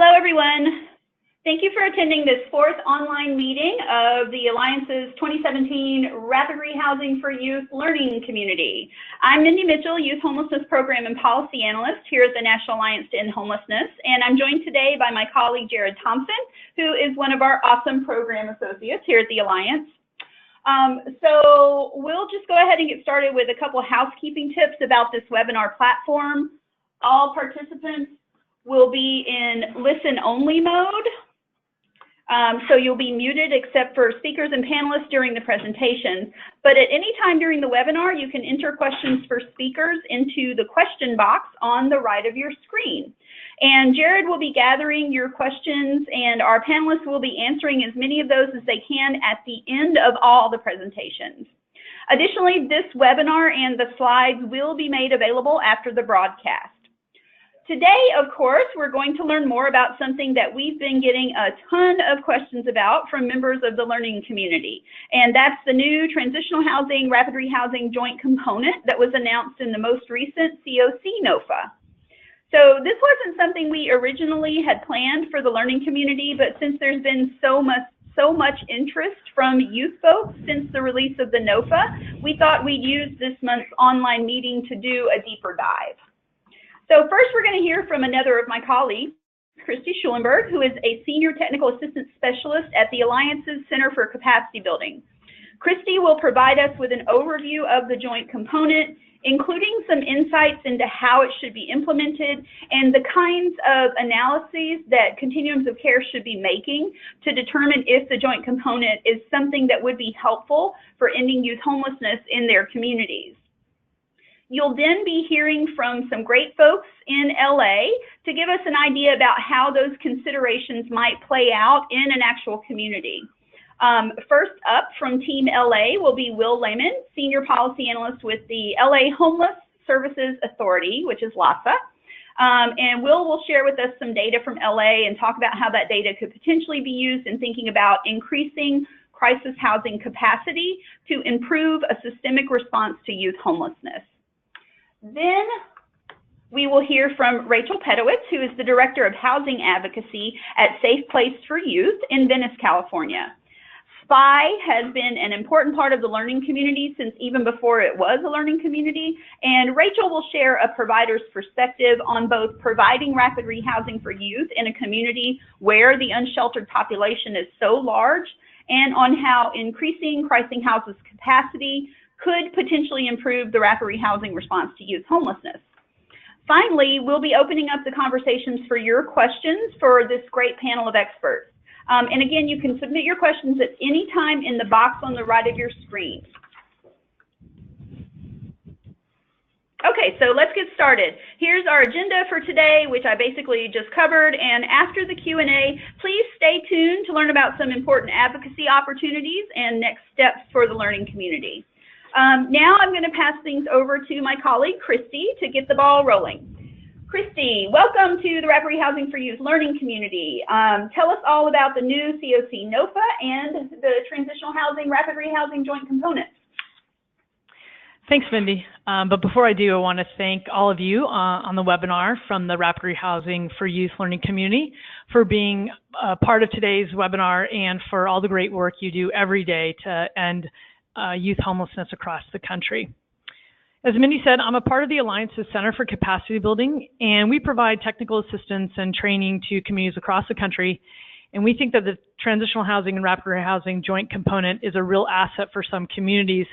Hello, everyone. Thank you for attending this fourth online meeting of the Alliance's 2017 Rapid Rehousing for Youth Learning Community. I'm Mindy Mitchell, Youth Homelessness Program and Policy Analyst here at the National Alliance to End Homelessness, and I'm joined today by my colleague Jared Thompson, who is one of our awesome program associates here at the Alliance. So we'll just go ahead and get started with a couple housekeeping tips about this webinar platform. All participants will be in listen-only mode. So you'll be muted except for speakers and panelists during the presentation. But at any time during the webinar, you can enter questions for speakers into the question box on the right of your screen. And Jared will be gathering your questions, and our panelists will be answering as many of those as they can at the end of all the presentations. Additionally, this webinar and the slides will be made available after the broadcast. Today, of course, we're going to learn more about something that we've been getting a ton of questions about from members of the learning community, and that's the new Transitional Housing Rapid Rehousing Joint Component that was announced in the most recent COC NOFA. So this wasn't something we originally had planned for the learning community, but since there's been so much interest from youth folks since the release of the NOFA, we thought we'd use this month's online meeting to do a deeper dive. So first, we're going to hear from another of my colleagues, Christy Schulenberg, who is a Senior Technical Assistance Specialist at the Alliance's Center for Capacity Building. Christy will provide us with an overview of the joint component, including some insights into how it should be implemented and the kinds of analyses that continuums of care should be making to determine if the joint component is something that would be helpful for ending youth homelessness in their communities. You'll then be hearing from some great folks in LA to give us an idea about how those considerations might play out in an actual community. First up from Team LA will be Will Lehman, Senior Policy Analyst with the LA Homeless Services Authority, which is LHSA. And will share with us some data from LA and talk about how that data could potentially be used in thinking about increasing crisis housing capacity to improve a systemic response to youth homelessness. Then we will hear from Rachel Pedowitz, who is the Director of Housing Advocacy at Safe Place for Youth in Venice, California. SPY has been an important part of the learning community since even before it was a learning community, and Rachel will share a provider's perspective on both providing rapid rehousing for youth in a community where the unsheltered population is so large, and on how increasing crisis housing capacity could potentially improve the rapid rehousing response to youth homelessness. Finally, we'll be opening up the conversations for your questions for this great panel of experts. And again, you can submit your questions at any time in the box on the right of your screen. Okay, so let's get started. Here's our agenda for today, which I basically just covered, and after the Q&A, please stay tuned to learn about some important advocacy opportunities and next steps for the learning community. Now I'm going to pass things over to my colleague, Christy, to get the ball rolling. Christy, welcome to the Rapid Rehousing for Youth Learning Community. Tell us all about the new COC NOFA and the Transitional Housing Rapid Rehousing Joint Component. Thanks, Mindy. But before I do, I want to thank all of you on the webinar from the Rapid Rehousing for Youth Learning Community for being a part of today's webinar and for all the great work you do every day to end youth homelessness across the country. As Mindy said, I'm a part of the Alliance's Center for Capacity Building, and we provide technical assistance and training to communities across the country. And we think that the Transitional Housing and Rapid Rehousing Joint Component is a real asset for some communities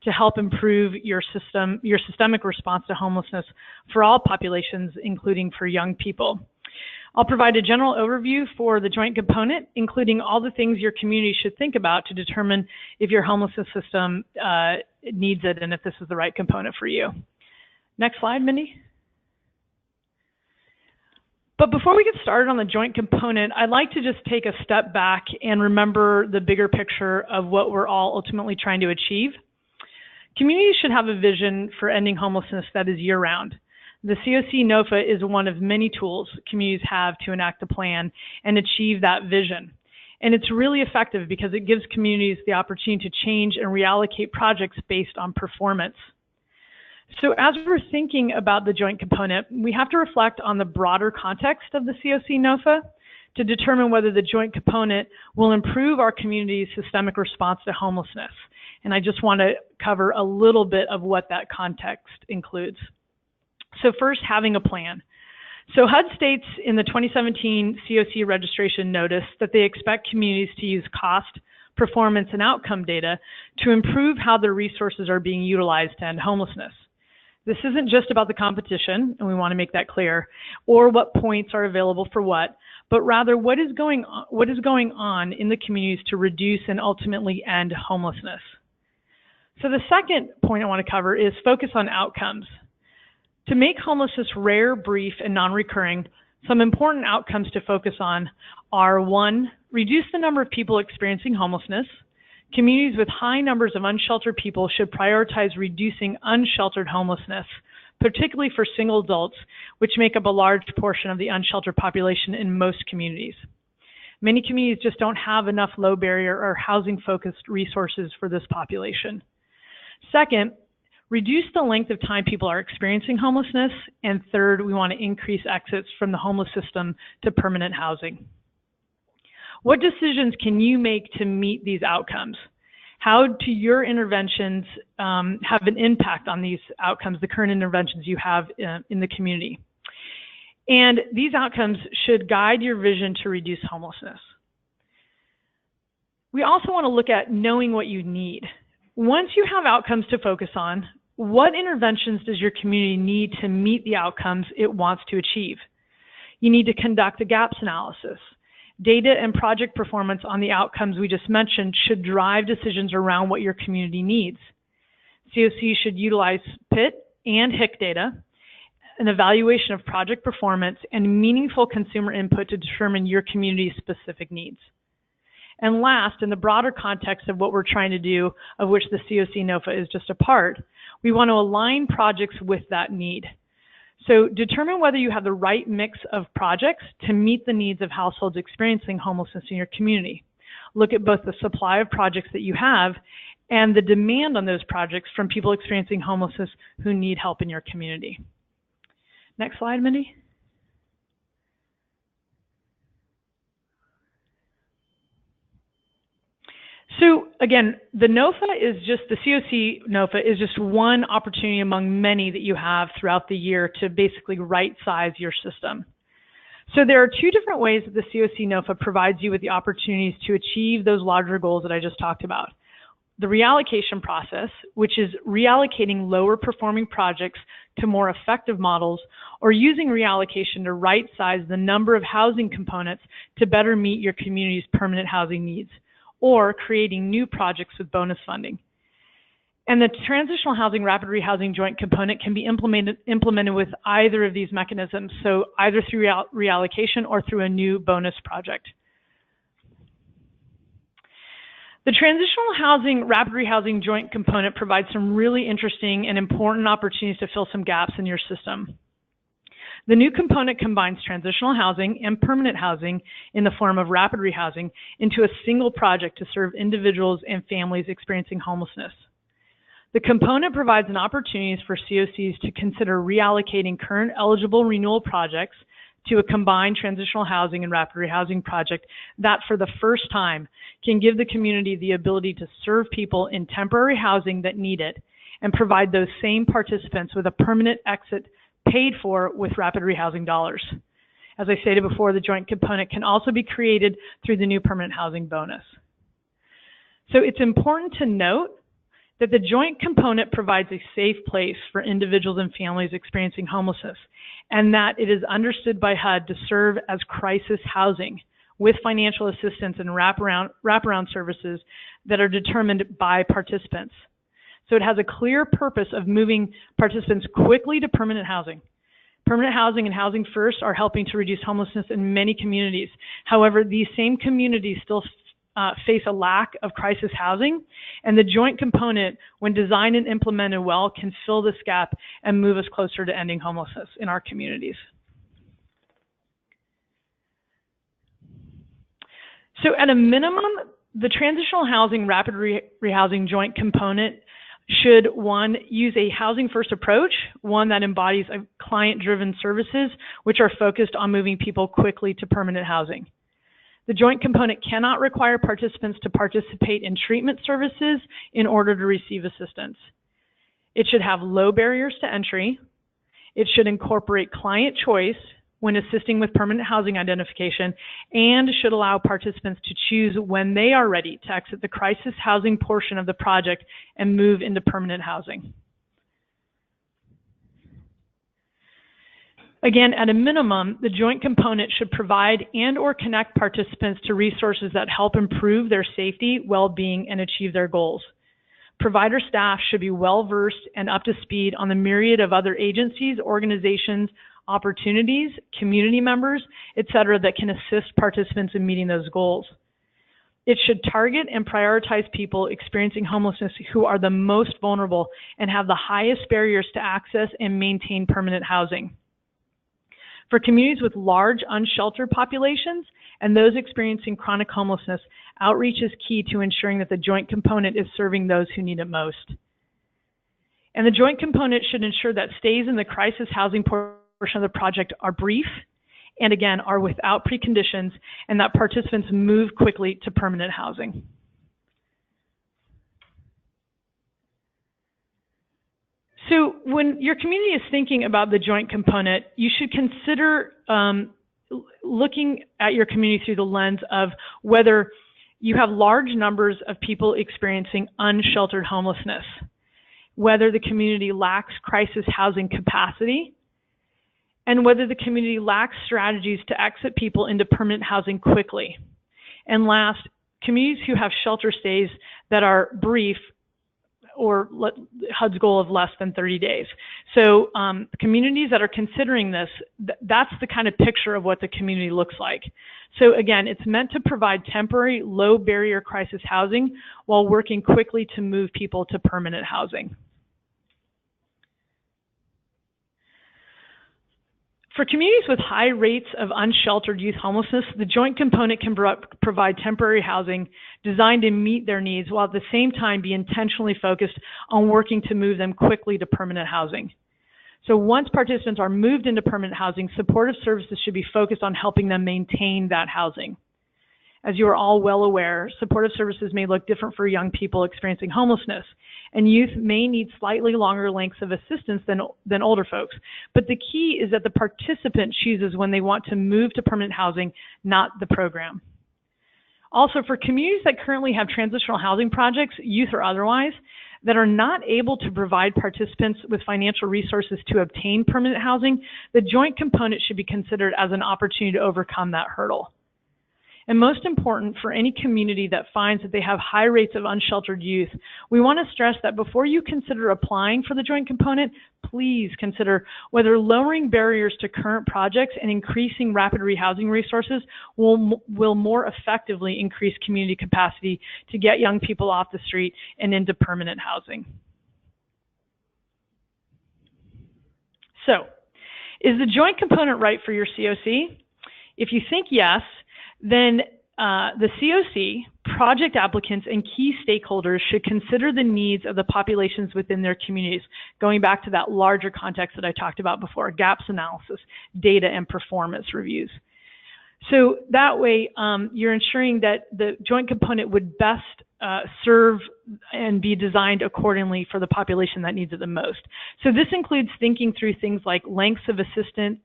to help improve your systemic response to homelessness for all populations, including for young people. I'll provide a general overview for the joint component, including all the things your community should think about to determine if your homelessness system needs it and if this is the right component for you. Next slide, Mindy. But before we get started on the joint component, I'd like to just take a step back and remember the bigger picture of what we're all ultimately trying to achieve. Communities should have a vision for ending homelessness that is year-round. The COC NOFA is one of many tools communities have to enact a plan and achieve that vision. And it's really effective because it gives communities the opportunity to change and reallocate projects based on performance. So as we're thinking about the joint component, we have to reflect on the broader context of the COC NOFA, to determine whether the joint component will improve our community's systemic response to homelessness. And I just want to cover a little bit of what that context includes. So first, having a plan. So HUD states in the 2017 COC registration notice that they expect communities to use cost, performance, and outcome data to improve how their resources are being utilized to end homelessness. This isn't just about the competition, and we want to make that clear, or what points are available for what, but rather what is going on in the communities to reduce and ultimately end homelessness. So the second point I want to cover is focus on outcomes. To make homelessness rare, brief, and non-recurring, some important outcomes to focus on are: 1, reduce the number of people experiencing homelessness. Communities with high numbers of unsheltered people should prioritize reducing unsheltered homelessness, particularly for single adults, which make up a large portion of the unsheltered population in most communities. Many communities just don't have enough low barrier or housing-focused resources for this population. Second, reduce the length of time people are experiencing homelessness. And third, we want to increase exits from the homeless system to permanent housing. What decisions can you make to meet these outcomes? How do your interventions have an impact on these outcomes, the current interventions you have in the community? And these outcomes should guide your vision to reduce homelessness. We also want to look at knowing what you need. Once you have outcomes to focus on, what interventions does your community need to meet the outcomes it wants to achieve? You need to conduct a gaps analysis. Data and project performance on the outcomes we just mentioned should drive decisions around what your community needs. COC should utilize PIT and HIC data, an evaluation of project performance, and meaningful consumer input to determine your community's specific needs. And last, in the broader context of what we're trying to do, of which the COC NOFA is just a part, we want to align projects with that need. So determine whether you have the right mix of projects to meet the needs of households experiencing homelessness in your community. Look at both the supply of projects that you have and the demand on those projects from people experiencing homelessness who need help in your community. Next slide, Mindy. So again, the COC NOFA is just one opportunity among many that you have throughout the year to basically right-size your system. So there are two different ways that the COC NOFA provides you with the opportunities to achieve those larger goals that I just talked about. The reallocation process, which is reallocating lower performing projects to more effective models, or using reallocation to right-size the number of housing components to better meet your community's permanent housing needs, or creating new projects with bonus funding. And the transitional housing rapid rehousing joint component can be implemented with either of these mechanisms, so either through reallocation or through a new bonus project. The transitional housing rapid rehousing joint component provides some really interesting and important opportunities to fill some gaps in your system. The new component combines transitional housing and permanent housing in the form of rapid rehousing into a single project to serve individuals and families experiencing homelessness. The component provides an opportunity for COCs to consider reallocating current eligible renewal projects to a combined transitional housing and rapid rehousing project that for the first time can give the community the ability to serve people in temporary housing that need it and provide those same participants with a permanent exit paid for with rapid rehousing dollars. As I stated before, the joint component can also be created through the new permanent housing bonus. So it's important to note that the joint component provides a safe place for individuals and families experiencing homelessness, and that it is understood by HUD to serve as crisis housing with financial assistance and wraparound services that are determined by participants. So it has a clear purpose of moving participants quickly to permanent housing. Permanent housing and housing first are helping to reduce homelessness in many communities. However, these same communities still face a lack of crisis housing, and the joint component, when designed and implemented well, can fill this gap and move us closer to ending homelessness in our communities. So at a minimum, the transitional housing rapid rehousing joint component should, one, use a housing first approach, one that embodies client-driven services which are focused on moving people quickly to permanent housing. The joint component cannot require participants to participate in treatment services in order to receive assistance. It should have low barriers to entry. It should incorporate client choice when assisting with permanent housing identification, and should allow participants to choose when they are ready to exit the crisis housing portion of the project and move into permanent housing. Again, at a minimum, the joint component should provide and/or connect participants to resources that help improve their safety, well-being, and achieve their goals. Provider staff should be well-versed and up to speed on the myriad of other agencies, organizations, opportunities, community members, etc., that can assist participants in meeting those goals. It should target and prioritize people experiencing homelessness who are the most vulnerable and have the highest barriers to access and maintain permanent housing. For communities with large unsheltered populations and those experiencing chronic homelessness, outreach is key to ensuring that the joint component is serving those who need it most. And the joint component should ensure that stays in the crisis housing portion of the project are brief and, again, are without preconditions, and that participants move quickly to permanent housing. So when your community is thinking about the joint component, you should consider looking at your community through the lens of whether you have large numbers of people experiencing unsheltered homelessness, whether the community lacks crisis housing capacity, and whether the community lacks strategies to exit people into permanent housing quickly. And last, communities who have shelter stays that are brief, or HUD's goal of less than 30 days. So communities that are considering this, that's the kind of picture of what the community looks like. So again, it's meant to provide temporary, low barrier crisis housing while working quickly to move people to permanent housing. For communities with high rates of unsheltered youth homelessness, the joint component can provide temporary housing designed to meet their needs while at the same time be intentionally focused on working to move them quickly to permanent housing. So once participants are moved into permanent housing, supportive services should be focused on helping them maintain that housing. As you are all well aware, supportive services may look different for young people experiencing homelessness, and youth may need slightly longer lengths of assistance than older folks. But the key is that the participant chooses when they want to move to permanent housing, not the program. Also, for communities that currently have transitional housing projects, youth or otherwise, that are not able to provide participants with financial resources to obtain permanent housing, the joint component should be considered as an opportunity to overcome that hurdle. And most important, for any community that finds that they have high rates of unsheltered youth, we want to stress that before you consider applying for the joint component, please consider whether lowering barriers to current projects and increasing rapid rehousing resources will more effectively increase community capacity to get young people off the street and into permanent housing. So, is the joint component right for your COC? If you think yes, then the COC, project applicants, and key stakeholders should consider the needs of the populations within their communities, going back to that larger context that I talked about before, gaps analysis, data, and performance reviews. So that way, you're ensuring that the joint component would best serve and be designed accordingly for the population that needs it the most. So this includes thinking through things like lengths of assistance,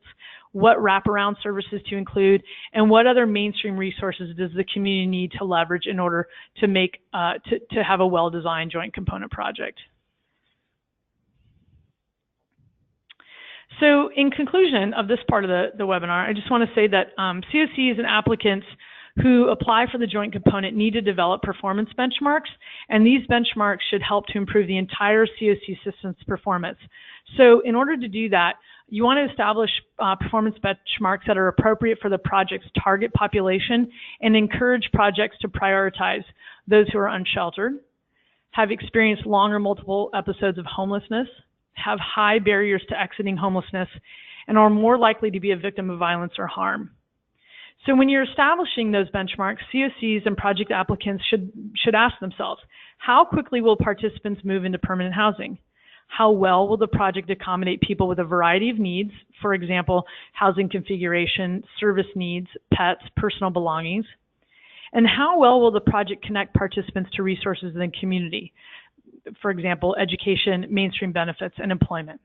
what wraparound services to include, and what other mainstream resources does the community need to leverage in order to make to have a well-designed joint component project. So in conclusion of this part of the webinar, I just want to say that COCs and applicants who apply for the joint component need to develop performance benchmarks, and these benchmarks should help to improve the entire COC system's performance. So in order to do that, you want to establish performance benchmarks that are appropriate for the project's target population and encourage projects to prioritize those who are unsheltered, have experienced long or multiple episodes of homelessness, have high barriers to exiting homelessness, and are more likely to be a victim of violence or harm. So when you're establishing those benchmarks, COCs and project applicants should ask themselves, how quickly will participants move into permanent housing? How well will the project accommodate people with a variety of needs, for example, housing configuration, service needs, pets, personal belongings? And how well will the project connect participants to resources in the community? For example, education, mainstream benefits, and employment.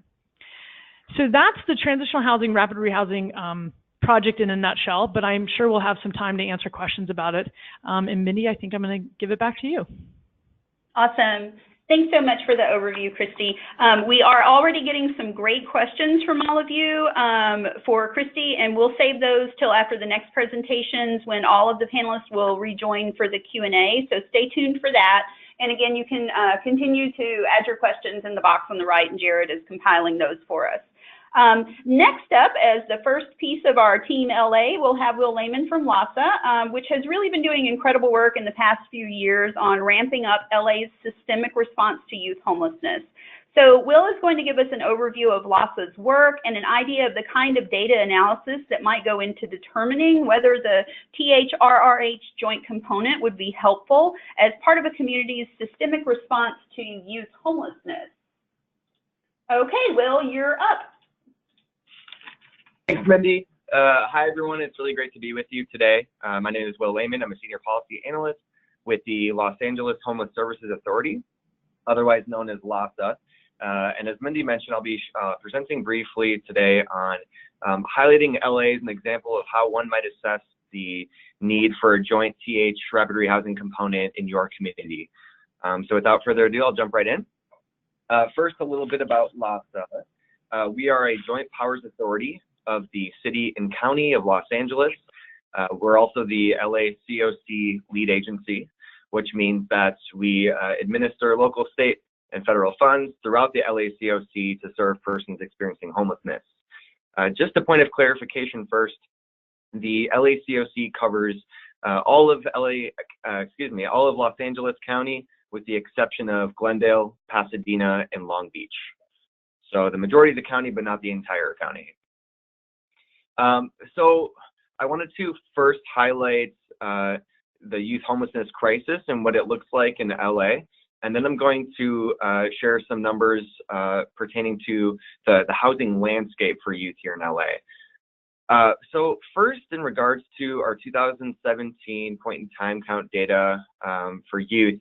So that's the transitional housing, rapid rehousing project in a nutshell, but I'm sure we'll have some time to answer questions about it. And Mindy, I think I'm going to give it back to you. Awesome. Thanks so much for the overview, Christy. We are already getting some great questions from all of you for Christy, and we'll save those till after the next presentations when all of the panelists will rejoin for the Q&A, so stay tuned for that. And again, you can continue to add your questions in the box on the right, and Jared is compiling those for us. Next up, as the first piece of our Team LA, we'll have Will Lehman from LAHSA, which has really been doing incredible work in the past few years on ramping up LA's systemic response to youth homelessness. So Will is going to give us an overview of LAHSA's work and an idea of the kind of data analysis that might go into determining whether the TH-RRH joint component would be helpful as part of a community's systemic response to youth homelessness. Okay, Will, you're up. Thanks, Mindy. Hi, everyone. It's really great to be with you today. My name is Will Lehman. I'm a senior policy analyst with the Los Angeles Homeless Services Authority, otherwise known as LAHSA. And as Mindy mentioned, I'll be presenting briefly today on highlighting LA as an example of how one might assess the need for a joint TH rapid rehousing component in your community. So without further ado, I'll jump right in. First, a little bit about LAHSA. We are a joint powers authority of the City and County of Los Angeles. We're also the LACOC lead agency, which means that we administer local, state, and federal funds throughout the LACOC to serve persons experiencing homelessness. Just a point of clarification first, the LACOC covers all of Los Angeles County with the exception of Glendale, Pasadena, and Long Beach. So the majority of the county, but not the entire county. So I wanted to first highlight the youth homelessness crisis and what it looks like in LA. And then I'm going to share some numbers pertaining to the housing landscape for youth here in LA. So first, in regards to our 2017 point in time count data for youth,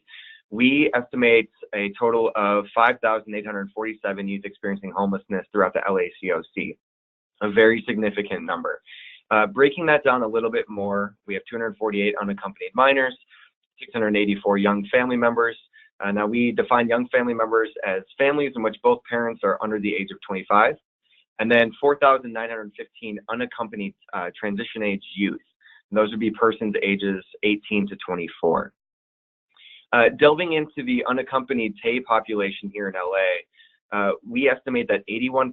we estimate a total of 5,847 youth experiencing homelessness throughout the LACOC. A very significant number. Breaking that down a little bit more, we have 248 unaccompanied minors, 684 young family members. Now we define young family members as families in which both parents are under the age of 25, and then 4,915 unaccompanied transition age youth. And those would be persons ages 18 to 24. Delving into the unaccompanied TAY population here in LA, we estimate that 81%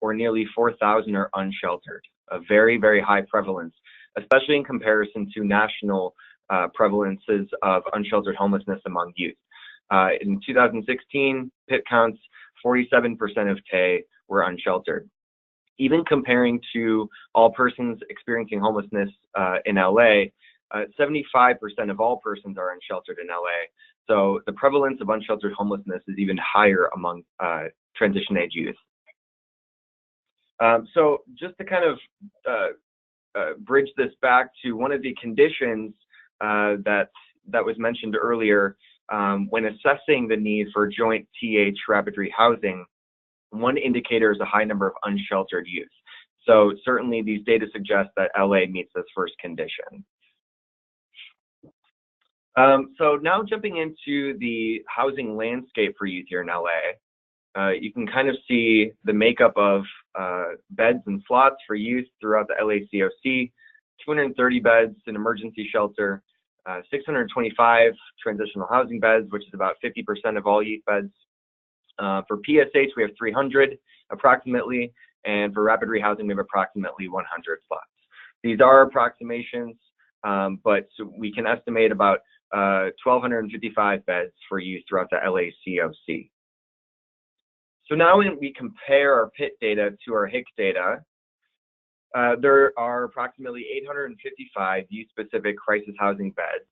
or nearly 4,000 are unsheltered, a very, very high prevalence, especially in comparison to national prevalences of unsheltered homelessness among youth. In 2016, PIT counts, 47% of TAY were unsheltered. Even comparing to all persons experiencing homelessness in LA, 75% of all persons are unsheltered in LA. So the prevalence of unsheltered homelessness is even higher among transition age youth. So just to kind of bridge this back to one of the conditions that was mentioned earlier, when assessing the need for joint TH rapid rehousing, one indicator is a high number of unsheltered youth. So certainly these data suggest that LA meets this first condition. So now jumping into the housing landscape for youth here in LA, you can kind of see the makeup of beds and slots for youth throughout the LACOC, 230 beds in emergency shelter, 625 transitional housing beds, which is about 50% of all youth beds. For PSH, we have 300 approximately, and for rapid rehousing, we have approximately 100 slots. These are approximations, but we can estimate about 1,255 beds for youth throughout the LACOC. So now when we compare our PIT data to our HIC data, there are approximately 855 youth-specific crisis housing beds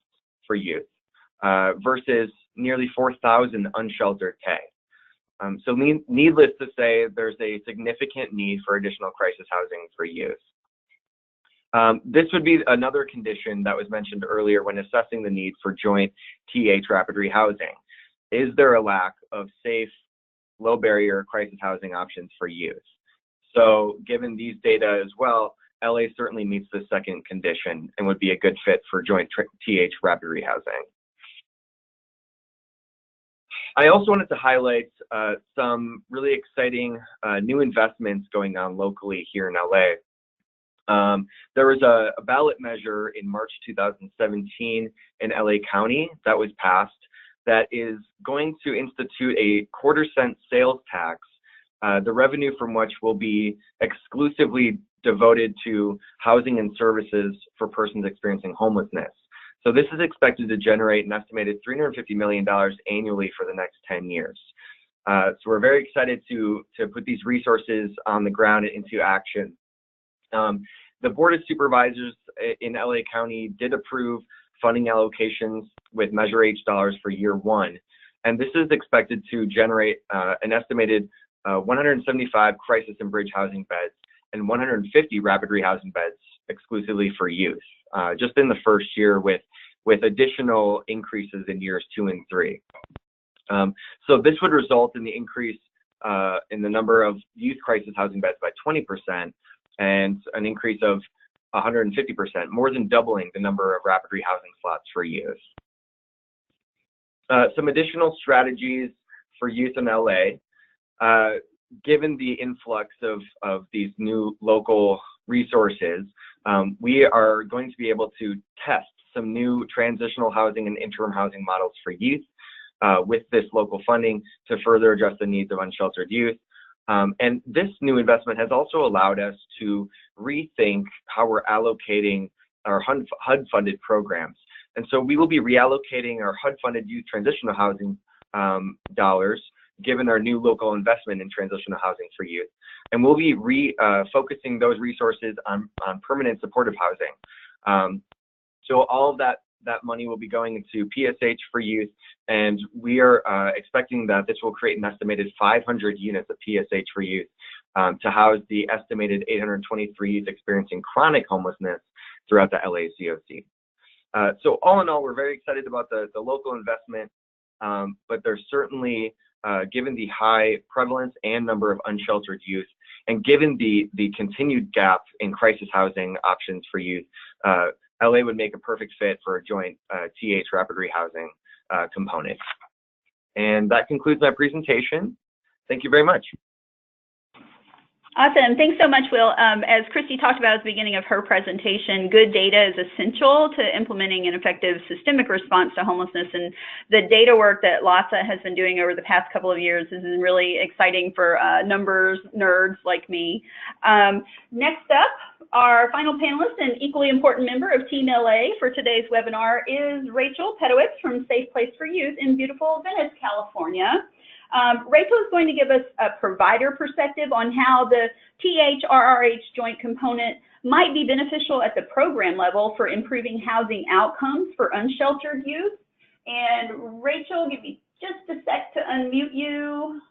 for youth versus nearly 4,000 unsheltered TAY. So needless to say, there's a significant need for additional crisis housing for youth. This would be another condition that was mentioned earlier when assessing the need for joint TH rapid rehousing. Is there a lack of safe, low barrier crisis housing options for youth? So given these data as well, LA certainly meets the second condition and would be a good fit for joint TH rapid rehousing. I also wanted to highlight some really exciting new investments going on locally here in LA. There was a ballot measure in March 2017 in LA County that was passed that is going to institute a quarter-cent sales tax, the revenue from which will be exclusively devoted to housing and services for persons experiencing homelessness. So this is expected to generate an estimated $350 million annually for the next 10 years. So we're very excited to put these resources on the ground and into action. The Board of Supervisors in LA County did approve funding allocations with Measure H dollars for year one. And this is expected to generate an estimated 175 crisis and bridge housing beds and 150 rapid rehousing beds exclusively for youth, just in the first year with additional increases in years 2 and 3. So this would result in the increase in the number of youth crisis housing beds by 20% and an increase of 150%, more than doubling the number of rapid rehousing slots for youth. Some additional strategies for youth in LA. Given the influx of these new local resources, we are going to be able to test some new transitional housing and interim housing models for youth with this local funding to further address the needs of unsheltered youth. And this new investment has also allowed us to rethink how we're allocating our HUD-funded programs. And so we will be reallocating our HUD-funded youth transitional housing dollars, given our new local investment in transitional housing for youth. And we'll be focusing those resources on permanent supportive housing. So all of that money will be going into PSH for youth, and we are expecting that this will create an estimated 500 units of PSH for youth to house the estimated 823 youth experiencing chronic homelessness throughout the LACOC. So all in all, we're very excited about the local investment, but there's certainly, given the high prevalence and number of unsheltered youth, and given the continued gap in crisis housing options for youth, LA would make a perfect fit for a joint TH rapid rehousing component. And that concludes my presentation. Thank you very much. Awesome. Thanks so much, Will. As Christy talked about at the beginning of her presentation, good data is essential to implementing an effective systemic response to homelessness. And the data work that LAHSA has been doing over the past couple of years is really exciting for numbers nerds like me. Next up, our final panelist and equally important member of Team LA for today's webinar is Rachel Pedowitz from Safe Place for Youth in beautiful Venice, California. Rachel is going to give us a provider perspective on how the TH-RRH joint component might be beneficial at the program level for improving housing outcomes for unsheltered youth. And Rachel, give me just a sec to unmute you.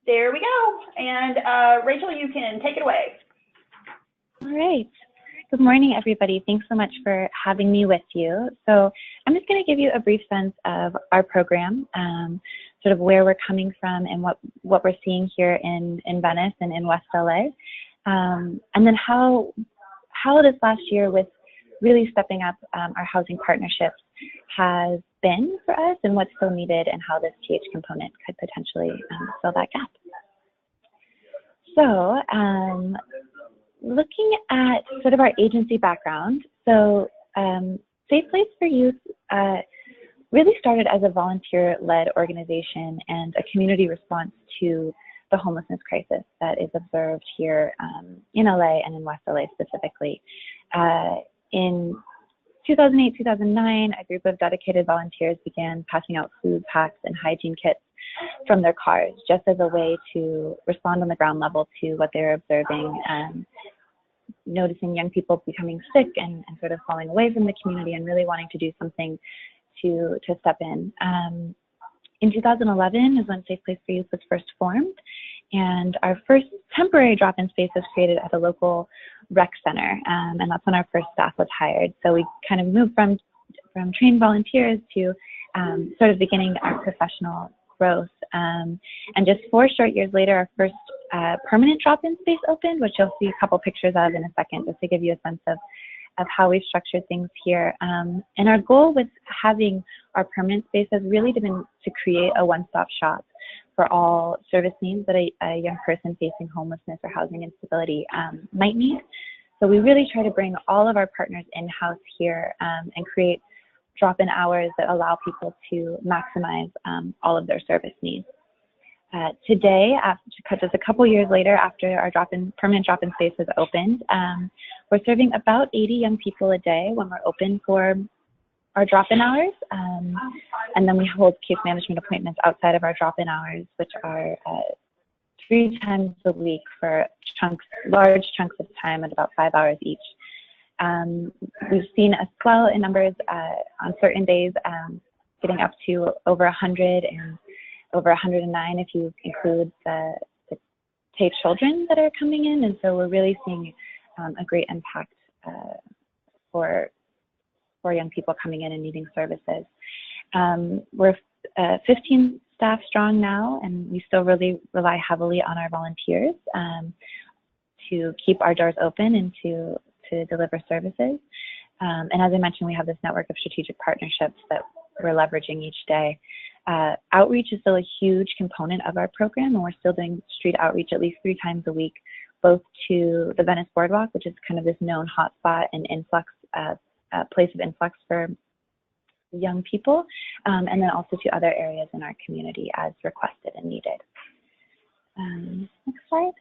There we go. And Rachel, you can take it away. All right. Good morning, everybody. Thanks so much for having me with you. So I'm just going to give you a brief sense of our program, sort of where we're coming from and what we're seeing here in Venice and in West LA, and then how this last year with really stepping up our housing partnerships has been for us and what's still needed and how this TH component could potentially fill that gap. So looking at sort of our agency background, so Safe Place for Youth really started as a volunteer-led organization and a community response to the homelessness crisis that is observed here in LA and in West LA specifically. In 2008-2009, a group of dedicated volunteers began passing out food packs and hygiene kits from their cars, just as a way to respond on the ground level to what they're observing, noticing young people becoming sick and sort of falling away from the community and really wanting to do something to step in. In 2011 is when Safe Place for Youth was first formed, and our first temporary drop-in space was created at a local rec center, and that's when our first staff was hired. So we kind of moved from trained volunteers to sort of beginning our professional growth. And just 4 short years later, our first permanent drop-in space opened, which you'll see a couple pictures of in a second, just to give you a sense of how we've structured things here. And our goal with having our permanent space has really been to create a one-stop shop for all service needs that a young person facing homelessness or housing instability might need. So we really try to bring all of our partners in-house here and create drop-in hours that allow people to maximize all of their service needs. Today, just a couple years later after our permanent drop-in space has opened, we're serving about 80 young people a day when we're open for our drop-in hours, and then we hold case management appointments outside of our drop-in hours, which are 3 times a week for large chunks of time at about 5 hours each. We've seen a swell in numbers on certain days, getting up to over 100 and over 109 if you include the TAFE children that are coming in, and so we're really seeing a great impact for young people coming in and needing services. We're 15 staff strong now, and we still really rely heavily on our volunteers to keep our doors open and to deliver services. And as I mentioned, we have this network of strategic partnerships that we're leveraging each day. Outreach is still a huge component of our program, and we're still doing street outreach at least 3 times a week, both to the Venice Boardwalk, which is kind of this known hotspot and influx, place of influx for young people, and then also to other areas in our community as requested and needed. Next slide.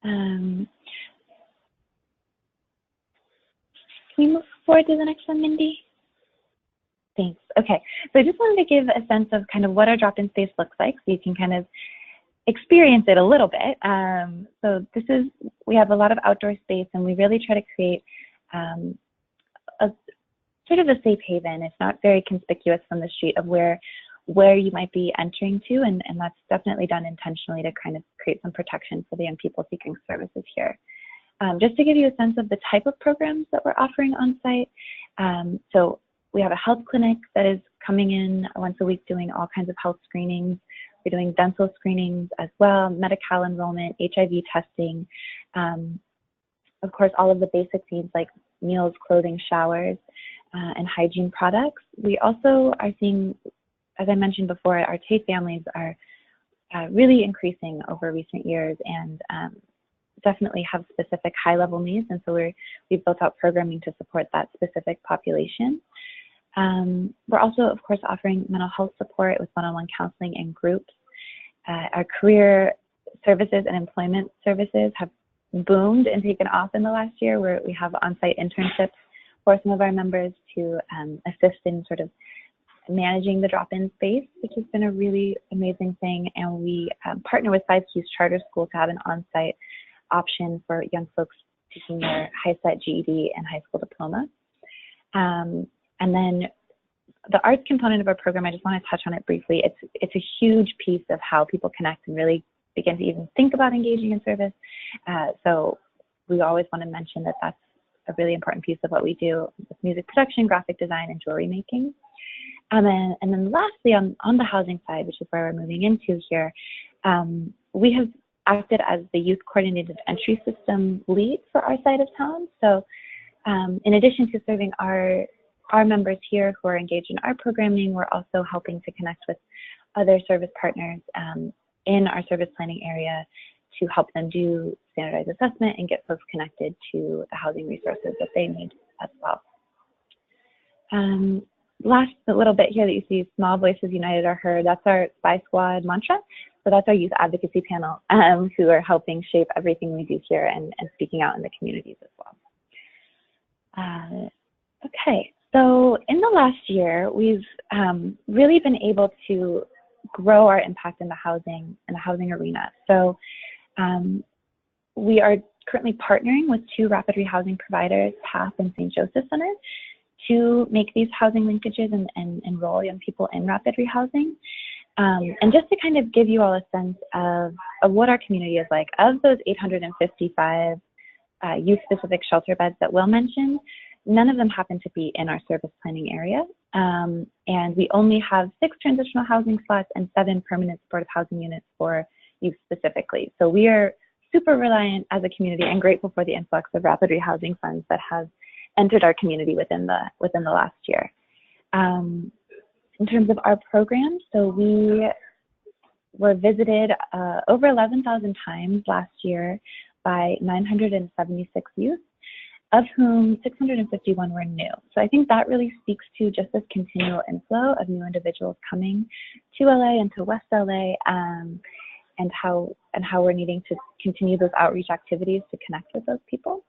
Can we move forward to the next one, Mindy? Thanks. Okay, so I just wanted to give a sense of kind of what our drop-in space looks like, so you can kind of experience it a little bit. So we have a lot of outdoor space, and we really try to create a sort of a safe haven. It's not very conspicuous from the street of where you might be entering to, and that's definitely done intentionally to kind of create some protection for the young people seeking services here. Just to give you a sense of the type of programs that we're offering on site. So we have a health clinic that is coming in once a week doing all kinds of health screenings. We're doing dental screenings as well, Medi-Cal enrollment, HIV testing, of course, all of the basic needs like meals, clothing, showers, and hygiene products. We also are seeing, as I mentioned before, our TAFE families are really increasing over recent years, and definitely have specific high-level needs, and so we've built out programming to support that specific population. We're also, of course, offering mental health support with one-on-one counseling and groups. Our career services and employment services have boomed and taken off in the last year, where we have on-site internships for some of our members to assist in sort of managing the drop-in space, which has been a really amazing thing. And we partner with Syracuse Charter School to have an on-site option for young folks seeking their high-site GED and high school diploma. And then the arts component of our program, I just want to touch on it briefly. It's a huge piece of how people connect and really begin to even think about engaging in service. So we always want to mention that that's a really important piece of what we do with music production, graphic design, and jewelry making. And then lastly, on the housing side, which is where we're moving into here, we have acted as the youth coordinated entry system lead for our side of town. So in addition to serving our members here who are engaged in our programming, we're also helping to connect with other service partners in our service planning area to help them do standardized assessment and get folks connected to the housing resources that they need as well. Last little bit here that you see, small voices united are heard. That's our Spy Squad mantra. So that's our youth advocacy panel who are helping shape everything we do here and speaking out in the communities as well. Okay, so in the last year, we've really been able to grow our impact in the housing arena. So we are currently partnering with 2 rapid rehousing providers, PATH and St. Joseph Center, to make these housing linkages and enroll young people in rapid rehousing. And just to kind of give you all a sense of what our community is like, of those 855 youth-specific shelter beds that Will mentioned, none of them happen to be in our service planning area. And we only have 6 transitional housing slots and 7 permanent supportive housing units for youth specifically. So we are super reliant as a community and grateful for the influx of rapid rehousing funds that have entered our community within the last year. In terms of our programs, so we were visited over 11,000 times last year by 976 youth, of whom 651 were new. So I think that really speaks to just this continual inflow of new individuals coming to LA and to West LA, and how we're needing to continue those outreach activities to connect with those people.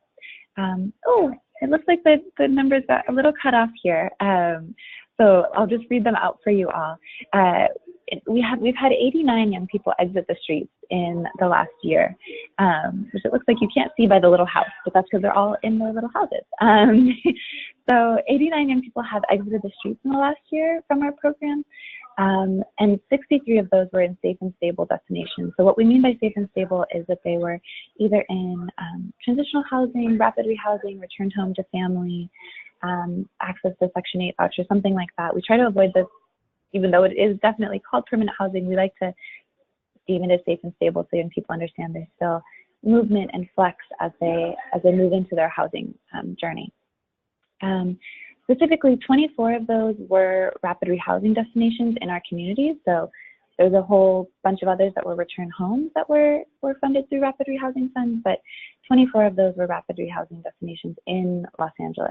Oh, it looks like the numbers got a little cut off here. So I'll just read them out for you all. We've had 89 young people exit the streets in the last year, which it looks like you can't see by the little house, but that's because they're all in their little houses. So 89 young people have exited the streets in the last year from our program, and 63 of those were in safe and stable destinations. So what we mean by safe and stable is that they were either in transitional housing, rapid rehousing, returned home to family, access to Section 8 voucher, something like that. We try to avoid this, even though it is definitely called permanent housing. We like to deem it as safe and stable so young people understand there's still movement and flex as they move into their housing journey. Specifically, 24 of those were rapid rehousing destinations in our communities. So there's a whole bunch of others that were return homes that were funded through rapid rehousing funds, but 24 of those were rapid rehousing destinations in Los Angeles.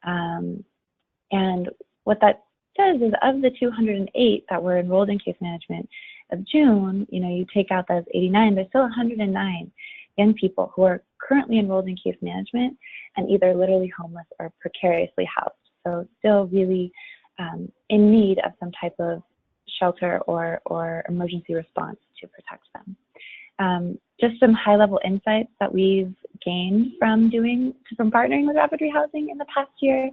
And what that says is, of the 208 that were enrolled in case management of June, you take out those 89, there's still 109 young people who are currently enrolled in case management and either literally homeless or precariously housed. So still really in need of some type of shelter or emergency response to protect them. Just some high-level insights that we've gained from partnering with rapid rehousing in the past year.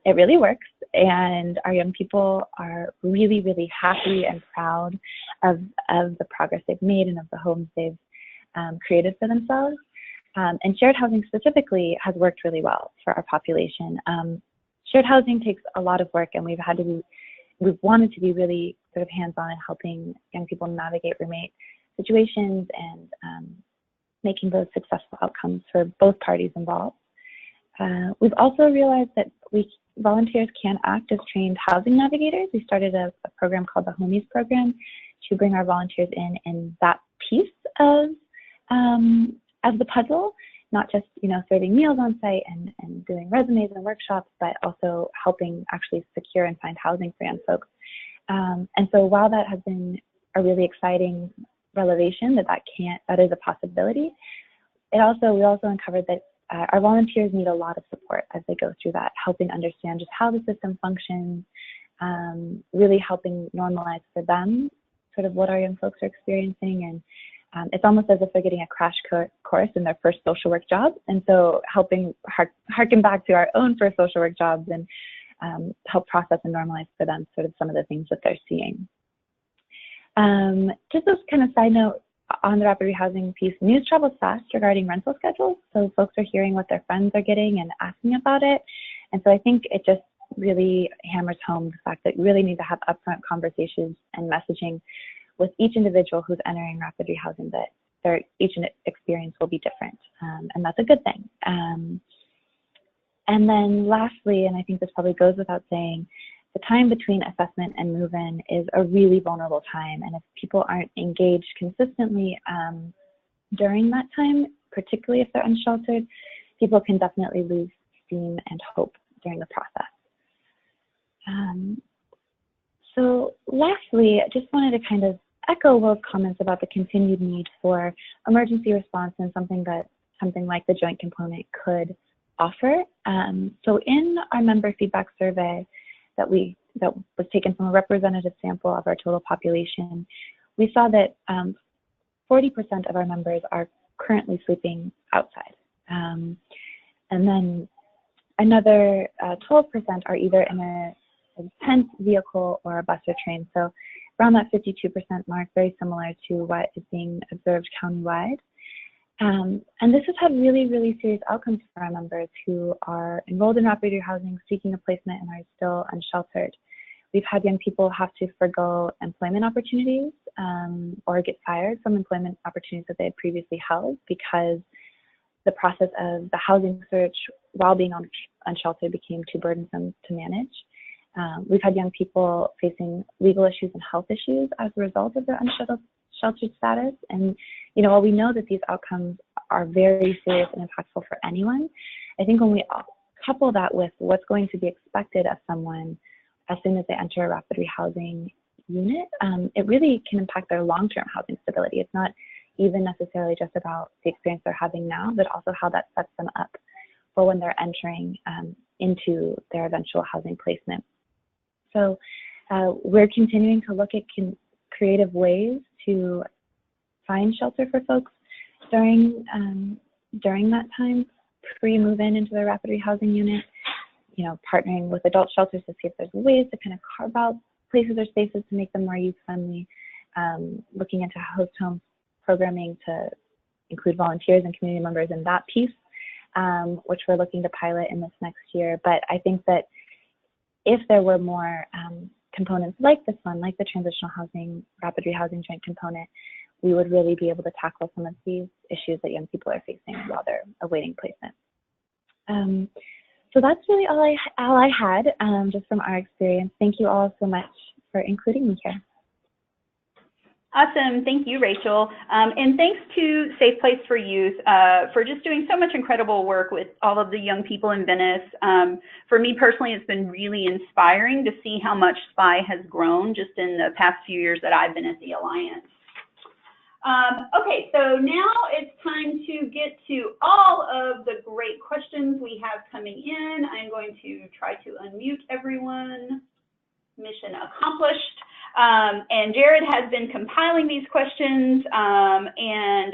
It really works, and our young people are really, really happy and proud of the progress they've made and of the homes they've created for themselves. And shared housing specifically has worked really well for our population. Shared housing takes a lot of work, and we've wanted to be really sort of hands-on in helping young people navigate roommate situations and making those successful outcomes for both parties involved. We've also realized that volunteers can act as trained housing navigators. We started a program called the Homies Program to bring our volunteers in that piece of the puzzle, not just serving meals on site and doing resumes and workshops, but also helping actually secure and find housing for young folks. And so while that has been a really exciting revelation that is a possibility, we also uncovered that our volunteers need a lot of support as they go through that, helping understand just how the system functions, really helping normalize for them sort of what our young folks are experiencing. And it's almost as if they're getting a crash course in their first social work job. And so helping harken back to our own first social work jobs and help process and normalize for them sort of some of the things that they're seeing. Just as kind of side note on the rapid rehousing piece, news travels fast regarding rental schedules. So folks are hearing what their friends are getting and asking about it. And so I think it just really hammers home the fact that you really need to have upfront conversations and messaging with each individual who's entering rapid rehousing, that each experience will be different. And that's a good thing. And then lastly, and I think this probably goes without saying, the time between assessment and move-in is a really vulnerable time. And if people aren't engaged consistently during that time, particularly if they're unsheltered, people can definitely lose steam and hope during the process. So lastly, I just wanted to kind of echo Will's comments about the continued need for emergency response and something like the joint component could offer. So in our member feedback survey that was taken from a representative sample of our total population, we saw that 40% of our members are currently sleeping outside. And then another 12% are either in a tent, vehicle, or a bus or train. So around that 52% mark, very similar to what is being observed countywide. And this has had really, really serious outcomes for our members who are enrolled in rapid housing, seeking a placement, and are still unsheltered. We've had young people have to forgo employment opportunities or get fired from employment opportunities that they had previously held because the process of the housing search while being unsheltered became too burdensome to manage. We've had young people facing legal issues and health issues as a result of their unsheltered status. And, you know, while we know that these outcomes are very serious and impactful for anyone, I think when we couple that with what's going to be expected of someone as soon as they enter a rapid rehousing unit, it really can impact their long-term housing stability. It's not even necessarily just about the experience they're having now, but also how that sets them up for when they're entering into their eventual housing placement. So we're continuing to look at creative ways to find shelter for folks during that time, pre-move-in into their rapid rehousing unit, you know, partnering with adult shelters to see if there's ways to kind of carve out places or spaces to make them more youth-friendly, looking into host home programming to include volunteers and community members in that piece, which we're looking to pilot in this next year. But I think that if there were more components like this one, like the transitional housing, rapid rehousing joint component, we would really be able to tackle some of these issues that young people are facing while they're awaiting placement. So that's really all I had just from our experience. Thank you all so much for including me here. Awesome. Thank you, Rachel. And thanks to Safe Place for Youth for just doing so much incredible work with all of the young people in Venice. For me personally, it's been really inspiring to see how much SPY has grown just in the past few years that I've been at the Alliance. Okay, so now it's time to get to all of the great questions we have coming in. I'm going to try to unmute everyone. Mission accomplished. And Jared has been compiling these questions, and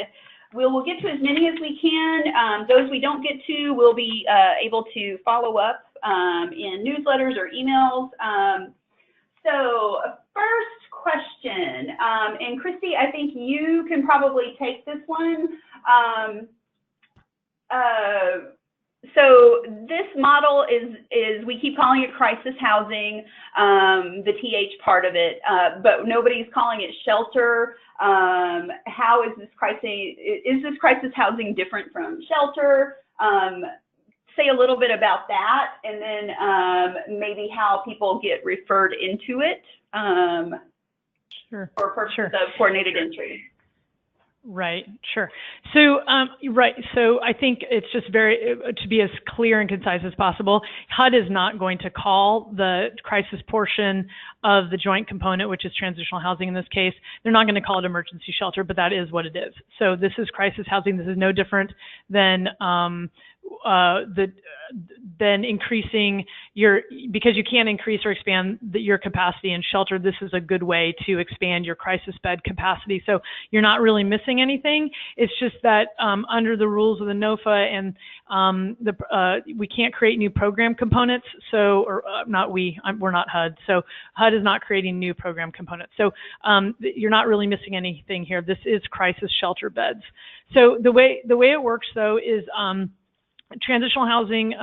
we'll get to as many as we can. Those we don't get to, we'll be able to follow up in newsletters or emails. So first question, and Christy, I think you can probably take this one. So this model is we keep calling it crisis housing, the TH part of it, but nobody's calling it shelter. How is this crisis housing different from shelter? Say a little bit about that, and then maybe how people get referred into it for purposes of coordinated entry. Right, sure. So, so I think it's just to be as clear and concise as possible, HUD is not going to call the crisis portion of the joint component, which is transitional housing in this case, they're not going to call it emergency shelter, but that is what it is. So this is crisis housing. This is no different than increasing because you can't increase or expand your capacity in shelter. This is a good way to expand your crisis bed capacity. So you're not really missing anything. It's just that under the rules of the NOFA and we can't create new program components. So, we're not HUD. So HUD is not creating new program components. So you're not really missing anything here. This is crisis shelter beds. So the way it works though is transitional housing,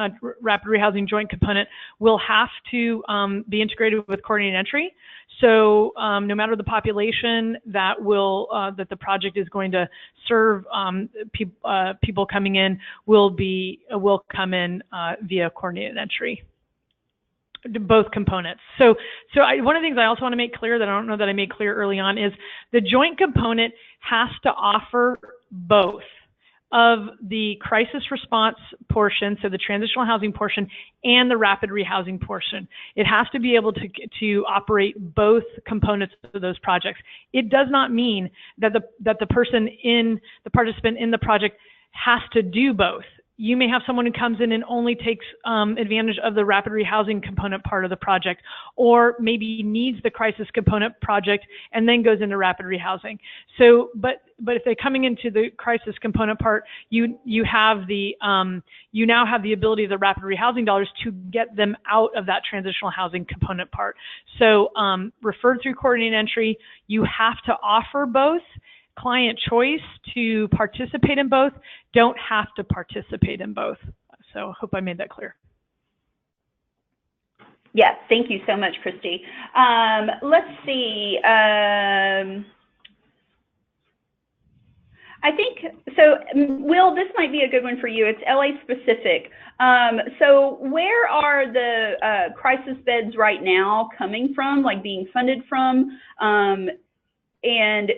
rapid rehousing joint component will have to be integrated with coordinated entry. So no matter the population that the project is going to serve, people coming in will come in via coordinated entry. Both components. So one of the things I also want to make clear that I don't know that I made clear early on is the joint component has to offer both of the crisis response portion, so the transitional housing portion, and the rapid rehousing portion. It has to be able to operate both components of those projects. It does not mean that the participant in the project has to do both. you may have someone who comes in and only takes advantage of the rapid rehousing component part of the project, or maybe needs the crisis component project and then goes into rapid rehousing. So, but if they're coming into the crisis component part, you now have the ability of the rapid rehousing dollars to get them out of that transitional housing component part. So, referred through coordinated entry, you have to offer both. Client choice to participate in both, don't have to participate in both. So I hope I made that clear. Yes, thank you so much, Christy. Let's see. I think, so Will, this might be a good one for you. It's LA specific. So where are the crisis beds right now coming from, like being funded from? And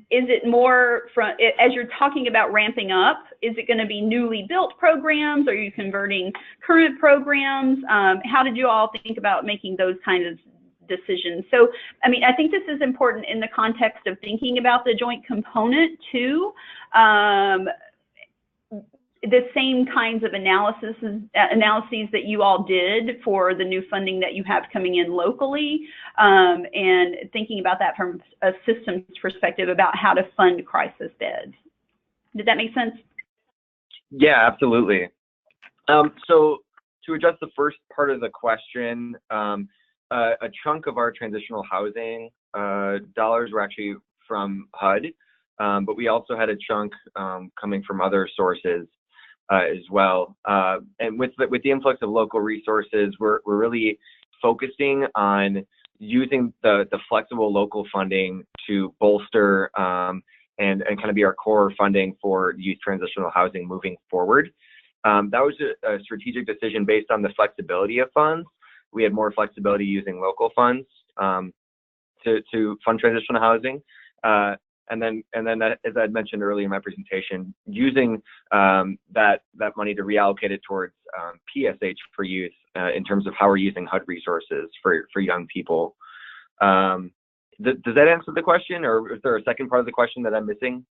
is it more from, as you're talking about ramping up, is it going to be newly built programs? Are you converting current programs? How did you all think about making those kinds of decisions? So, I mean, I think this is important in the context of thinking about the joint component too. The same kinds of analyses that you all did for the new funding that you have coming in locally, and thinking about that from a systems perspective about how to fund crisis beds. Did that make sense? Yeah, absolutely. So to address the first part of the question, a chunk of our transitional housing dollars were actually from HUD, but we also had a chunk coming from other sources as well. And with the influx of local resources, we're really focusing on using the flexible local funding to bolster and kind of be our core funding for youth transitional housing moving forward. That was a strategic decision based on the flexibility of funds. We had more flexibility using local funds to fund transitional housing. And then as I mentioned earlier in my presentation, using that money to reallocate it towards PSH for youth in terms of how we're using HUD resources for young people. Does that answer the question, or is there a second part of the question that I'm missing?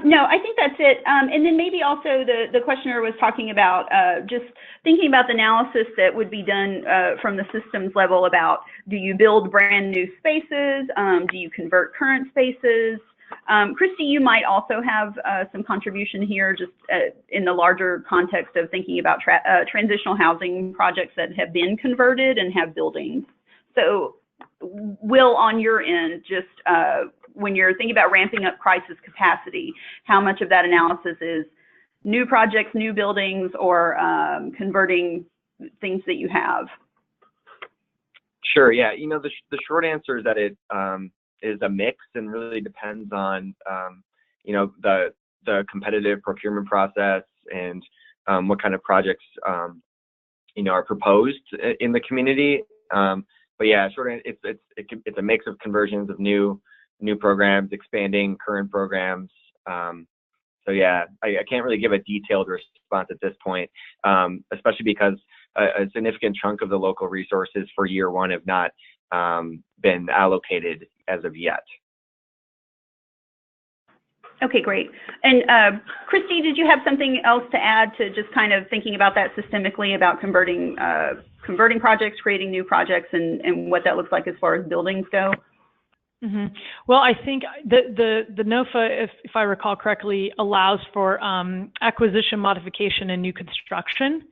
No, I think that's it. And then maybe also the questioner was talking about just thinking about the analysis that would be done from the systems level about, do you build brand new spaces? Do you convert current spaces? Christy, you might also have some contribution here just in the larger context of thinking about transitional housing projects that have been converted and have buildings. So Will, on your end, just when you're thinking about ramping up crisis capacity, how much of that analysis is new projects, new buildings, or converting things that you have? Sure, yeah. You know, the short answer is that it is a mix and really depends on, you know, the competitive procurement process and what kind of projects, you know, are proposed in the community. But yeah, it's a mix of conversions of new programs, expanding current programs. So yeah, I can't really give a detailed response at this point, especially because a significant chunk of the local resources for year one have not been allocated as of yet. Okay, great. And Christy, did you have something else to add to just kind of thinking about that systemically, about converting projects, creating new projects, and what that looks like as far as buildings go? Mm-hmm. Well, I think the NOFA, if I recall correctly, allows for acquisition, modification, and new construction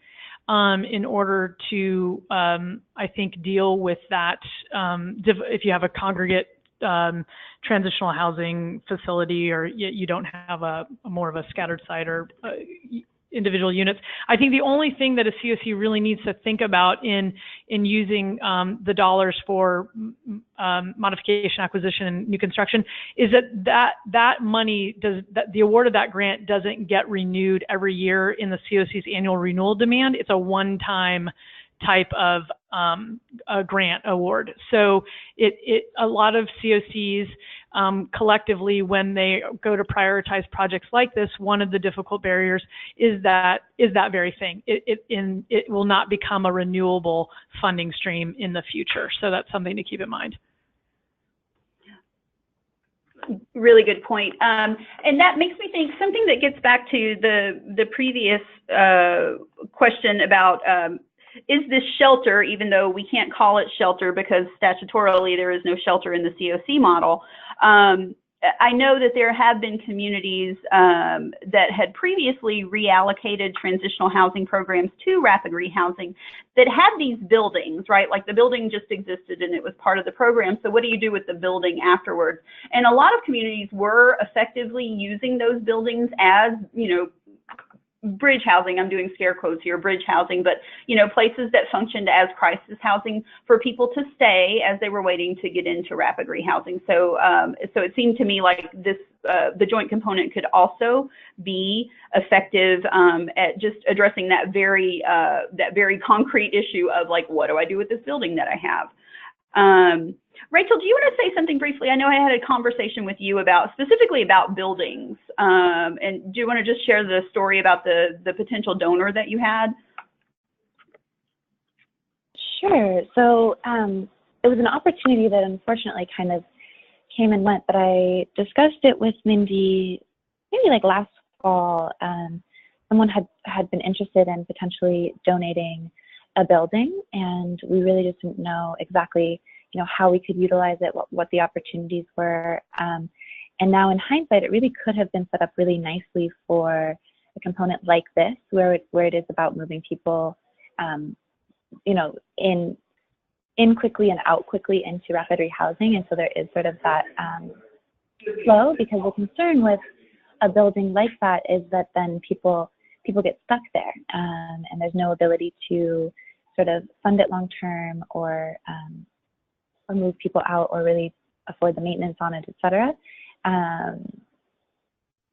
in order to, I think, deal with that. If you have a congregate transitional housing facility, or you don't have a more of a scattered site or individual units. I think the only thing that a COC really needs to think about in using the dollars for modification, acquisition, and new construction is that money the award of that grant doesn't get renewed every year in the COC's annual renewal demand. It's a one-time type of a grant award. So a lot of COCs collectively, when they go to prioritize projects like this, one of the difficult barriers is that very thing. It will not become a renewable funding stream in the future. So that's something to keep in mind. Really good point. And that makes me think something that gets back to the previous question about is this shelter, even though we can't call it shelter because statutorily there is no shelter in the COC model. I know that there have been communities that had previously reallocated transitional housing programs to rapid rehousing that had these buildings, right? Like the building just existed and it was part of the program. So what do you do with the building afterwards? And a lot of communities were effectively using those buildings as, you know, bridge housing. I'm doing scare quotes here, bridge housing, but, you know, places that functioned as crisis housing for people to stay as they were waiting to get into rapid rehousing. So, so it seemed to me like this, the joint component could also be effective at just addressing that very concrete issue of like, what do I do with this building that I have? Rachel, do you want to say something briefly? I know I had a conversation with you about specifically about buildings, and do you want to just share the story about the potential donor that you had? Sure. So it was an opportunity that unfortunately kind of came and went, but I discussed it with Mindy maybe like last fall. Someone had been interested in potentially donating a building, and we really just didn't know exactly, you know, how we could utilize it, what the opportunities were. And now in hindsight, it really could have been set up really nicely for a component like this, where it is about moving people, you know, in quickly and out quickly into rapid rehousing. And so there is sort of that flow, because the concern with a building like that is that then people get stuck there, and there's no ability to sort of fund it long term, or move people out, or really afford the maintenance on it, et cetera.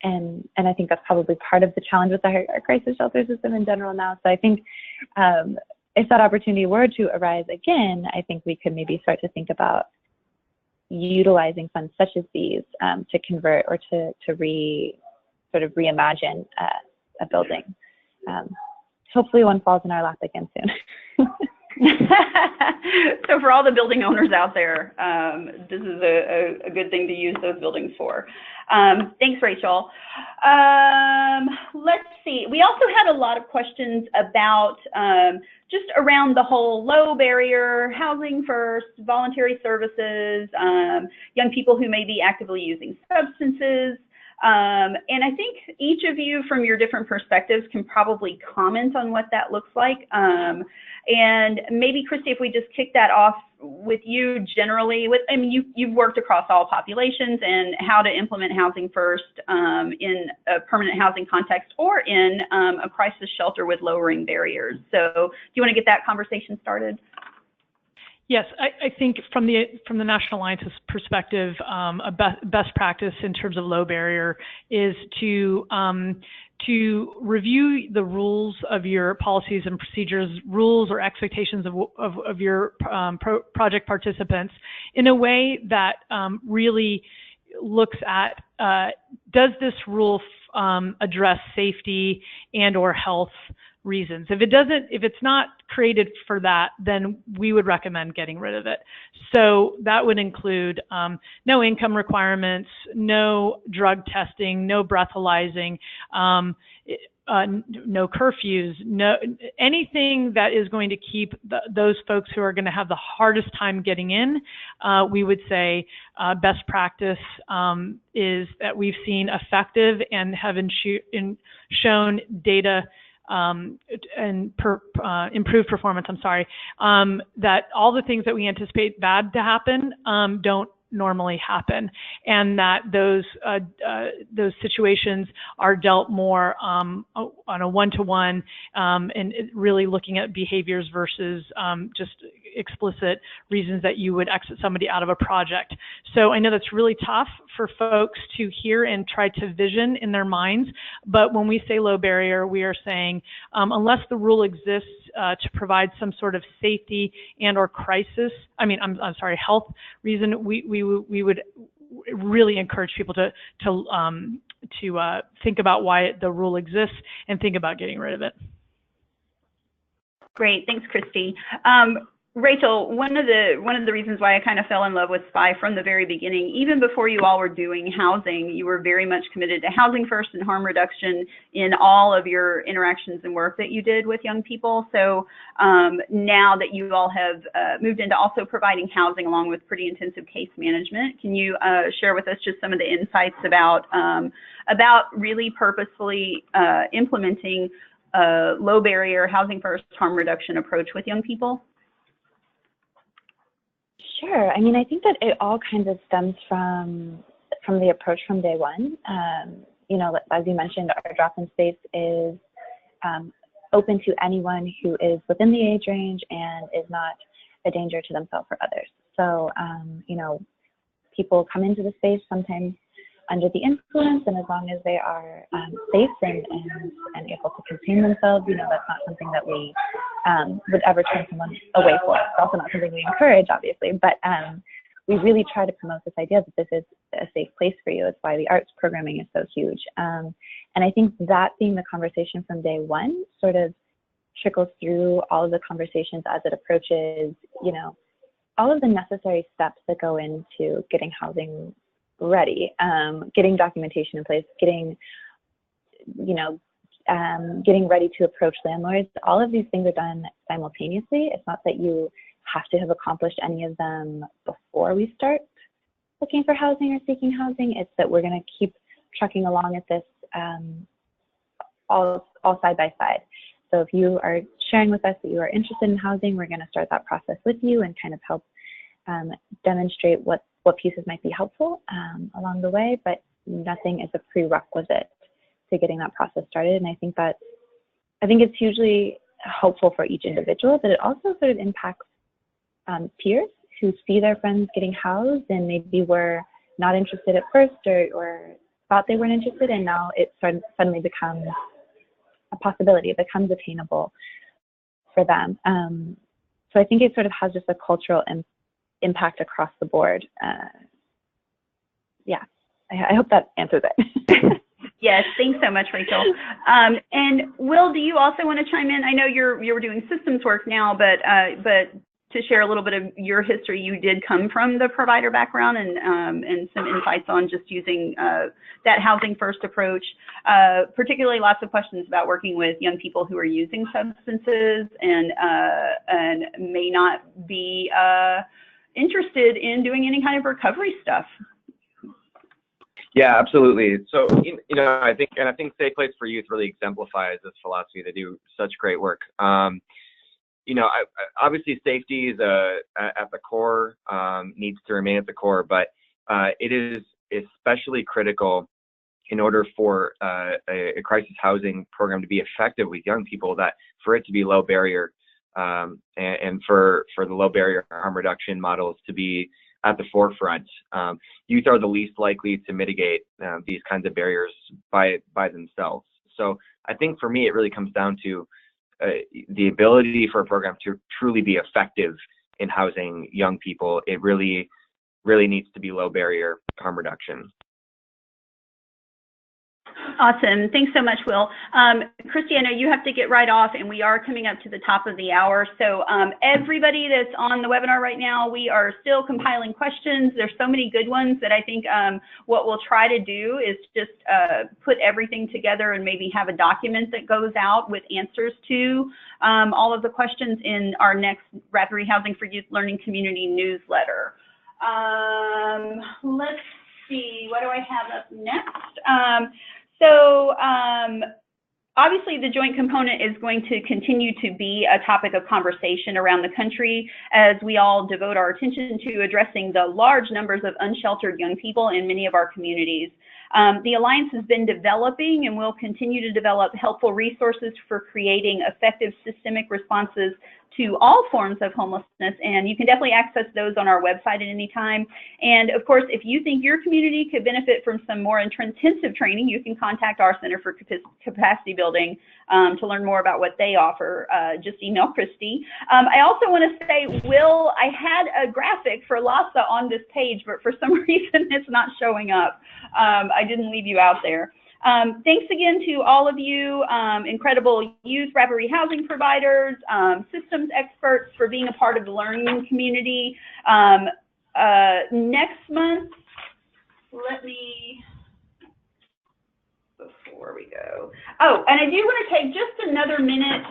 And I think that's probably part of the challenge with our crisis shelter system in general now. So I think if that opportunity were to arise again, I think we could maybe start to think about utilizing funds such as these to convert or to reimagine a building. Hopefully one falls in our lap again soon. So for all the building owners out there, this is a good thing to use those buildings for. Thanks, Rachel. Let's see. We also had a lot of questions about just around the whole low barrier, housing first, voluntary services, young people who may be actively using substances. And I think each of you from your different perspectives can probably comment on what that looks like. And maybe, Christy, if we just kick that off with you generally, I mean, you've worked across all populations and how to implement housing first in a permanent housing context or in a crisis shelter with lowering barriers. So do you want to get that conversation started? Yes, I think from the National Alliance's perspective, a best practice in terms of low barrier is to review the rules of your policies and procedures, rules or expectations of your project participants in a way that really looks at, does this rule address safety and or health reasons? If it's not created for that, then we would recommend getting rid of it. So that would include no income requirements, no drug testing, no breathalyzing, no curfews, no anything that is going to keep those folks who are going to have the hardest time getting in. We would say best practice is that we've seen effective and have shown data and improved performance, that all the things that we anticipate bad to happen don't normally happen, and that those situations are dealt more on a one-to-one, and really looking at behaviors versus just explicit reasons that you would exit somebody out of a project. So I know that's really tough for folks to hear and try to vision in their minds, but when we say low barrier, we are saying unless the rule exists to provide some sort of safety and or health reason, we would really encourage people to think about why the rule exists and think about getting rid of it. Great, thanks, Christy. Rachel, one of the reasons why I kind of fell in love with SPY from the very beginning, even before you all were doing housing, you were very much committed to housing first and harm reduction in all of your interactions and work that you did with young people. So now that you all have moved into also providing housing along with pretty intensive case management, can you share with us just some of the insights about really purposefully implementing a low barrier housing first harm reduction approach with young people? Sure. I mean, I think that it all kind of stems from the approach from day one. You know, as you mentioned, our drop-in space is open to anyone who is within the age range and is not a danger to themselves or others. So, you know, people come into the space sometimes under the influence, and as long as they are safe and able to contain themselves, you know, that's not something that we would ever turn someone away for. It's also not something we encourage, obviously, but we really try to promote this idea that this is a safe place for you. It's why the arts programming is so huge. And I think that being the conversation from day one sort of trickles through all of the conversations as it approaches, you know, all of the necessary steps that go into getting housing ready, getting documentation in place, getting, you know, getting ready to approach landlords. All of these things are done simultaneously. It's not that you have to have accomplished any of them before we start looking for housing or seeking housing. It's that we're going to keep trucking along at this all side by side. So if you are sharing with us that you are interested in housing, we're going to start that process with you and kind of help demonstrate what pieces might be helpful along the way, but nothing is a prerequisite to getting that process started. And I think it's hugely helpful for each individual, but it also sort of impacts peers who see their friends getting housed and maybe were not interested at first or thought they weren't interested, and now it suddenly becomes a possibility. It becomes attainable for them. So I think it sort of has just a cultural impact across the board. Yeah, I hope that answers it. Yes, thanks so much, Rachel. And Will, do you also want to chime in? I know you're doing systems work now, but to share a little bit of your history, you did come from the provider background and some insights on just using that housing first approach. Particularly, lots of questions about working with young people who are using substances and may not be interested in doing any kind of recovery stuff. Yeah, absolutely. So, you know, I think Safe Place for Youth really exemplifies this philosophy. They do such great work. You know, obviously safety is at the core, needs to remain at the core, but it is especially critical in order for a crisis housing program to be effective with young people, that for it to be low barrier, and for the low barrier harm reduction models to be at the forefront. Youth are the least likely to mitigate these kinds of barriers by themselves. So I think for me, it really comes down to the ability for a program to truly be effective in housing young people. It really needs to be low barrier harm reduction. Awesome. Thanks so much, Will. Christy, I know you have to get right off, and we are coming up to the top of the hour. So everybody that's on the webinar right now, we are still compiling questions. There's so many good ones that I think what we'll try to do is just put everything together and maybe have a document that goes out with answers to all of the questions in our next Rapid Rehousing for Youth Learning Community newsletter. Let's see, what do I have up next? So obviously the joint component is going to continue to be a topic of conversation around the country as we all devote our attention to addressing the large numbers of unsheltered young people in many of our communities. The Alliance has been developing and will continue to develop helpful resources for creating effective systemic responses to all forms of homelessness, and you can definitely access those on our website at any time. And of course, if you think your community could benefit from some more intensive training, you can contact our Center for Capacity Building to learn more about what they offer. Just email Christy. I also want to say, Will, I had a graphic for LAHSA on this page, but for some reason it's not showing up. I didn't leave you out there. Thanks again to all of you, incredible youth rapid rehousing providers, systems experts, for being a part of the learning community. Next month, before we go, and I do want to take just another minute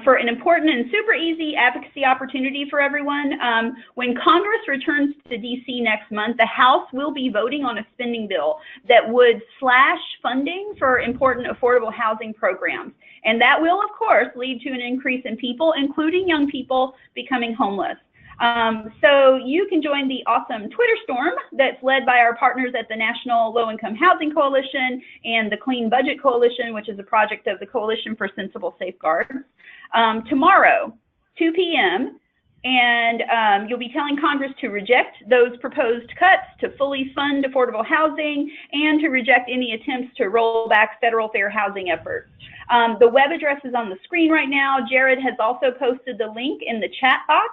for an important and super easy advocacy opportunity for everyone. When Congress returns to DC next month, the House will be voting on a spending bill that would slash funding for important affordable housing programs. And that will, of course, lead to an increase in people, including young people, becoming homeless. So you can join the awesome Twitter storm that's led by our partners at the National Low-Income Housing Coalition and the Clean Budget Coalition, which is a project of the Coalition for Sensible Safeguards, tomorrow, 2 p.m., and you'll be telling Congress to reject those proposed cuts, to fully fund affordable housing, and to reject any attempts to roll back federal fair housing efforts. The web address is on the screen right now. Jared has also posted the link in the chat box.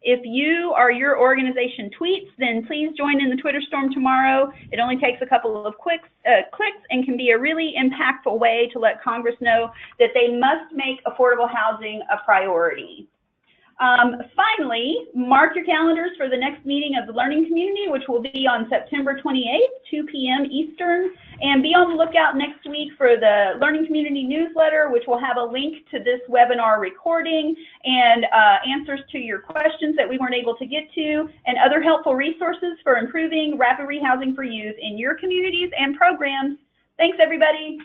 If you or your organization tweets, then please join in the Twitter storm tomorrow. It only takes a couple of clicks and can be a really impactful way to let Congress know that they must make affordable housing a priority. Finally, mark your calendars for the next meeting of the learning community, which will be on September 28th, 2 p.m. Eastern. And be on the lookout next week for the learning community newsletter, which will have a link to this webinar recording and answers to your questions that we weren't able to get to, and other helpful resources for improving rapid rehousing for youth in your communities and programs. Thanks, everybody.